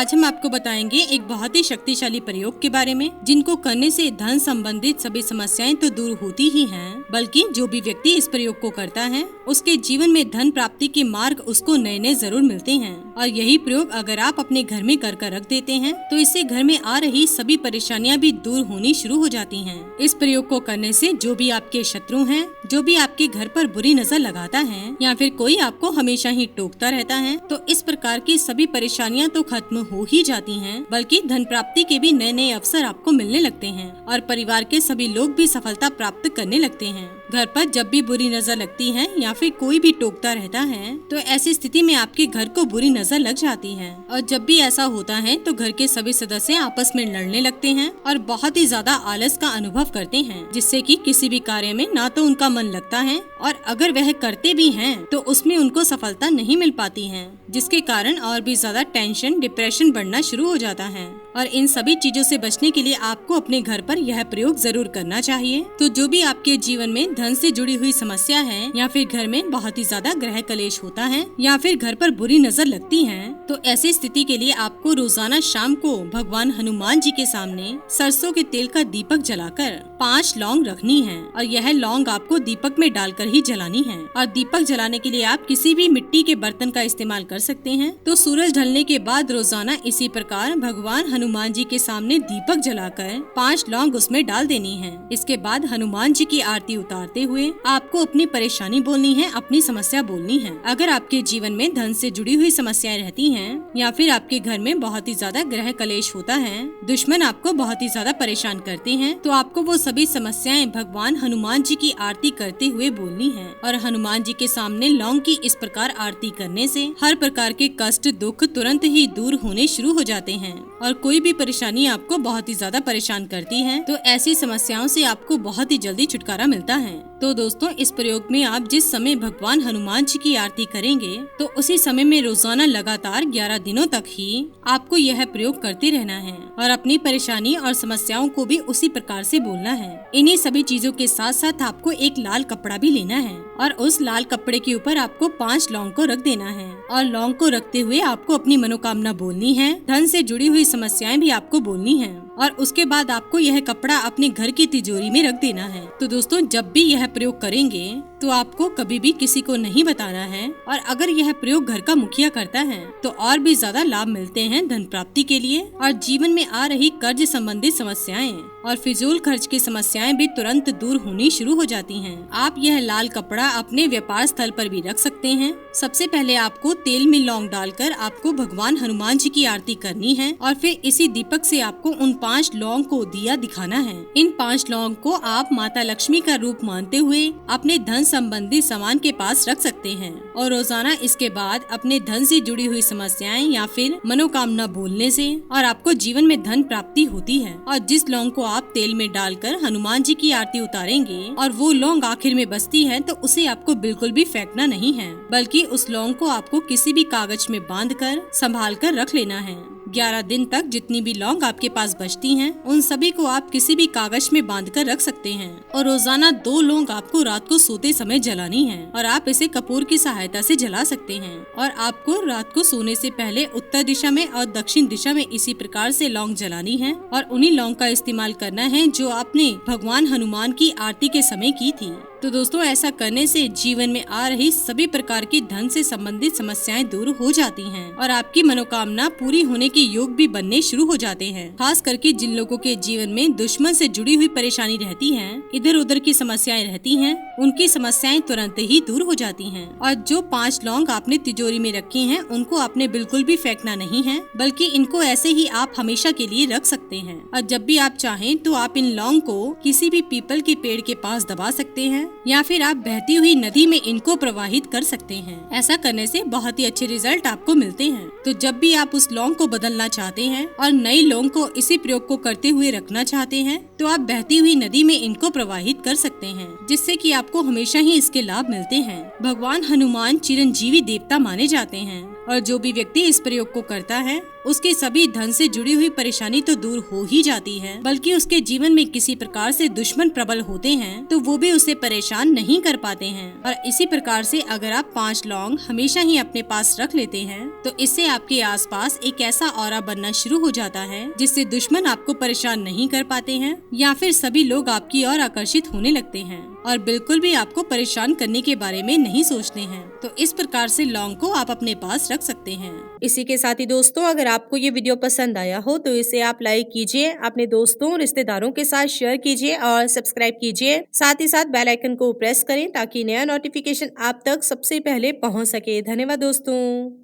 आज हम आपको बताएंगे एक बहुत ही शक्तिशाली प्रयोग के बारे में, जिनको करने से धन संबंधित सभी समस्याएं तो दूर होती ही हैं, बल्कि जो भी व्यक्ति इस प्रयोग को करता है उसके जीवन में धन प्राप्ति के मार्ग उसको नए नए जरूर मिलते हैं। और यही प्रयोग अगर आप अपने घर में कर रख देते हैं तो इससे घर में आ रही सभी परेशानियां भी दूर होनी शुरू हो जाती हैं। इस प्रयोग को करने से जो भी आपके शत्रु हैं, जो भी आपके घर पर बुरी नजर लगाता है या फिर कोई आपको हमेशा ही टोकता रहता है, तो इस प्रकार की सभी परेशानियां तो खत्म हो ही जाती हैं, बल्कि धन प्राप्ति के भी नए नए अवसर आपको मिलने लगते हैं और परिवार के सभी लोग भी सफलता प्राप्त करने लगते हैं। घर पर जब भी बुरी नजर लगती है या फिर कोई भी टोकता रहता है तो ऐसी स्थिति में आपके घर को बुरी नजर लग जाती है, और जब भी ऐसा होता है तो घर के सभी सदस्य आपस में लड़ने लगते हैं और बहुत ही ज्यादा आलस का अनुभव करते हैं, जिससे कि किसी भी कार्य में ना तो उनका मन लगता है और अगर वह करते भी हैं तो उसमें उनको सफलता नहीं मिल पाती है, जिसके कारण और भी ज्यादा टेंशन डिप्रेशन बढ़ना शुरू हो जाता है। और इन सभी चीजों से बचने के लिए आपको अपने घर पर यह प्रयोग जरूर करना चाहिए। तो जो भी आपके जीवन में धन से जुड़ी हुई समस्या है या फिर घर में बहुत ही ज्यादा ग्रह कलेश होता है या फिर घर पर बुरी नजर लगती है, तो ऐसी स्थिति के लिए आपको रोजाना शाम को भगवान हनुमान जी के सामने सरसों के तेल का दीपक जलाकर 5 लौंग रखनी है और यह लौंग आपको दीपक में डालकर ही जलानी है। और दीपक जलाने के लिए आप किसी भी मिट्टी के बर्तन का इस्तेमाल कर सकते हैं। तो सूरज ढलने के बाद रोजाना इसी प्रकार भगवान हनुमान जी के सामने दीपक जलाकर 5 लौंग उसमें डाल देनी है। इसके बाद हनुमान जी की आरती उतारते हुए आपको अपनी परेशानी बोलनी है, अपनी समस्या बोलनी है। अगर आपके जीवन में धन से जुड़ी हुई समस्याएं रहती हैं या फिर आपके घर में बहुत ही ज्यादा ग्रह कलेश होता है, दुश्मन आपको बहुत ही ज्यादा परेशान करते हैं, तो आपको वो सभी समस्याएं भगवान हनुमान जी की आरती करते हुए बोलनी है। और हनुमान जी के सामने लौंग की इस प्रकार आरती करने से हर प्रकार के कष्ट दुख तुरंत ही दूर होने शुरू हो जाते हैं। और कोई भी परेशानी आपको बहुत ही ज्यादा परेशान करती है तो ऐसी समस्याओं से आपको बहुत ही जल्दी छुटकारा मिलता है। तो दोस्तों, इस प्रयोग में आप जिस समय भगवान हनुमान जी की आरती करेंगे तो उसी समय में रोजाना लगातार 11 दिनों तक ही आपको यह प्रयोग करते रहना है और अपनी परेशानी और समस्याओं को भी उसी प्रकार से बोलना है। इन्हीं सभी चीजों के साथ साथ आपको एक लाल कपड़ा भी लेना है और उस लाल कपड़े के ऊपर आपको 5 लौंग को रख देना है और लौंग को रखते हुए आपको अपनी मनोकामना बोलनी है, धन से जुड़ी हुई समस्याएं भी आपको बोलनी है और उसके बाद आपको यह कपड़ा अपने घर की तिजोरी में रख देना है। तो दोस्तों, जब भी यह प्रयोग करेंगे तो आपको कभी भी किसी को नहीं बताना है, और अगर यह प्रयोग घर का मुखिया करता है तो और भी ज्यादा लाभ मिलते हैं धन प्राप्ति के लिए, और जीवन में आ रही कर्ज संबंधित समस्याएं और फिजूल खर्च की समस्याएं भी तुरंत दूर होनी शुरू हो जाती हैं। आप यह लाल कपड़ा अपने व्यापार स्थल पर भी रख सकते हैं। सबसे पहले आपको तेल में लौंग डालकर आपको भगवान हनुमान जी की आरती करनी है और फिर इसी दीपक से आपको उन 5 लौंग को दिया दिखाना है। इन 5 लौंग को आप माता लक्ष्मी का रूप मानते हुए अपने धन संबंधी सामान के पास रख सकते हैं और रोजाना इसके बाद अपने धन से जुड़ी हुई समस्याएं या फिर मनोकामना बोलने से और आपको जीवन में धन प्राप्ति होती है। और जिस लौंग को आप तेल में डालकर हनुमान जी की आरती उतारेंगे और वो लौंग आखिर में बचती है तो उसे आपको बिल्कुल भी फेंकना नहीं है, बल्कि उस लौंग को आपको किसी भी कागज में बांधकर संभाल कर रख लेना है। 11 दिन तक जितनी भी लौंग आपके पास बचती हैं, उन सभी को आप किसी भी कागज में बांधकर रख सकते हैं और रोजाना 2 लौंग आपको रात को सोते समय जलानी है और आप इसे कपूर की सहायता से जला सकते हैं। और आपको रात को सोने से पहले उत्तर दिशा में और दक्षिण दिशा में इसी प्रकार से लौंग जलानी है और उन्हीं लौंग का इस्तेमाल करना है जो आपने भगवान हनुमान की आरती के समय की थी। तो दोस्तों, ऐसा करने से जीवन में आ रही सभी प्रकार की धन से संबंधित समस्याएं दूर हो जाती हैं और आपकी मनोकामना पूरी होने के योग भी बनने शुरू हो जाते हैं। खास करके जिन लोगों के जीवन में दुश्मन से जुड़ी हुई परेशानी रहती है, इधर उधर की समस्याएं रहती हैं, उनकी समस्याएं तुरंत ही दूर हो जाती हैं। और जो 5 लौंग आपने तिजोरी में रखी हैं, उनको आपने बिल्कुल भी फेंकना नहीं है, बल्कि इनको ऐसे ही आप हमेशा के लिए रख सकते हैं। और जब भी आप चाहें तो आप इन लौंग को किसी भी पीपल के पेड़ के पास दबा सकते हैं या फिर आप बहती हुई नदी में इनको प्रवाहित कर सकते हैं। ऐसा करने से बहुत ही अच्छे रिजल्ट आपको मिलते हैं। तो जब भी आप उस लौंग को बदलना चाहते हैं और नई लौंग को इसी प्रयोग को करते हुए रखना चाहते हैं तो आप बहती हुई नदी में इनको प्रवाहित कर सकते हैं, जिससे कि आपको हमेशा ही इसके लाभ मिलते हैं। भगवान हनुमान चिरंजीवी देवता माने जाते हैं और जो भी व्यक्ति इस प्रयोग को करता है उसके सभी धन से जुड़ी हुई परेशानी तो दूर हो ही जाती है, बल्कि उसके जीवन में किसी प्रकार से दुश्मन प्रबल होते हैं तो वो भी उसे परेशान नहीं कर पाते हैं। और इसी प्रकार से अगर आप 5 लौंग हमेशा ही अपने पास रख लेते हैं तो इससे आपके आसपास एक ऐसा ऑरा बनना शुरू हो जाता है जिससे दुश्मन आपको परेशान नहीं कर पाते हैं या फिर सभी लोग आपकी ओर आकर्षित होने लगते हैं और बिल्कुल भी आपको परेशान करने के बारे में नहीं सोचते हैं। तो इस प्रकार से लौंग को आप अपने पास रख सकते हैं। इसी के साथ ही दोस्तों, अगर आपको ये वीडियो पसंद आया हो तो इसे आप लाइक कीजिए, अपने दोस्तों और रिश्तेदारों के साथ शेयर कीजिए और सब्सक्राइब कीजिए। साथ ही साथ बेल आइकन को प्रेस करें ताकि नया नोटिफिकेशन आप तक सबसे पहले पहुंच सके। धन्यवाद दोस्तों।